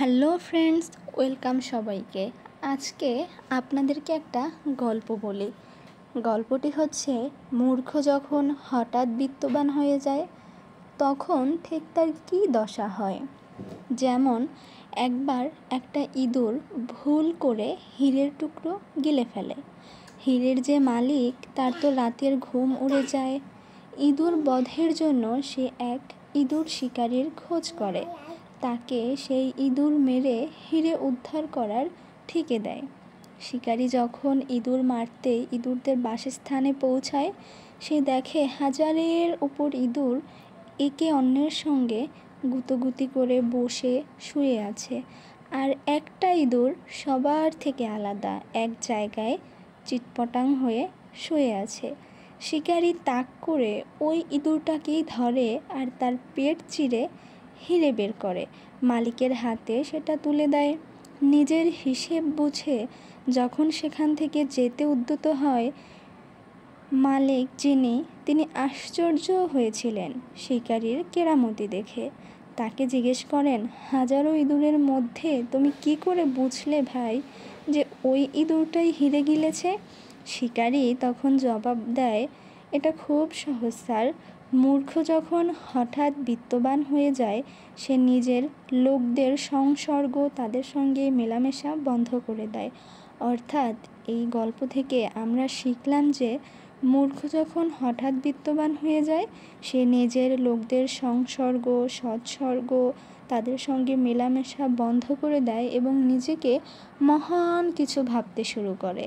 Hello friends, welcome সবাইকে। আজকে আপনাদেরকে একটা গল্প বলি। গল্পটি হচ্ছে, মূর্খ যখন হঠাৎ বিত্তবান হয়ে যায় তখন ঠিক তার কী দশা হয়। যেমন একবার একটা ইঁদুর ভুল করে হীরের টুকরো গিলে ফেলে। হীরের যে মালিক, তার তো রাতের ঘুম উড়ে যায়। ইঁদুর বধের জন্য সে এক ইঁদুর শিকারীর খোঁজ করে। তাকে সেই ইঁদুর মেরে হীরে উদ্ধার করার ঠিকে দেয়। শিকারী যখন ইঁদুর মারতে ইঁদুরদের বাসস্থানে পৌঁছায়, সে দেখে হাজারের উপর ইঁদুর একে অন্যের সঙ্গে গুতোগুতি করে বসে শুয়ে আছে, আর একটা ইঁদুর সবার থেকে আলাদা এক জায়গায় চিৎপটাং হয়ে শুয়ে আছে। শিকারী তাক করে ওই ইঁদুরটাকেই ধরে আর তার পেট চিরে হীরে বের করে মালিকের হাতে সেটা তুলে দেয়। নিজের হিসেব বুঝে যখন সেখান থেকে যেতে উদ্যত হয়, মালিক তিনি আশ্চর্য হয়েছিলেন শিকারীর কেরামতি দেখে। তাকে জিজ্ঞেস করেন, হাজারো ইঁদুরের মধ্যে তুমি কি করে বুঝলে ভাই যে ওই ইঁদুরটাই হীরে গিলেছে? শিকারী তখন জবাব দেয়, এটা খুব সহজ স্যার। মূর্খ যখন হঠাৎ বিত্তবান হয়ে যায়, সে নিজের লোকদের সংসর্গ, তাদের সঙ্গে মেলামেশা বন্ধ করে দেয়। অর্থাৎ এই গল্প থেকে আমরা শিখলাম যে মূর্খ যখন হঠাৎ বিত্তবান হয়ে যায়, সে নিজের লোকদের সংসর্গ, সৎসর্গ, তাদের সঙ্গে মেলামেশা বন্ধ করে দেয় এবং নিজেকে মহান কিছু ভাবতে শুরু করে।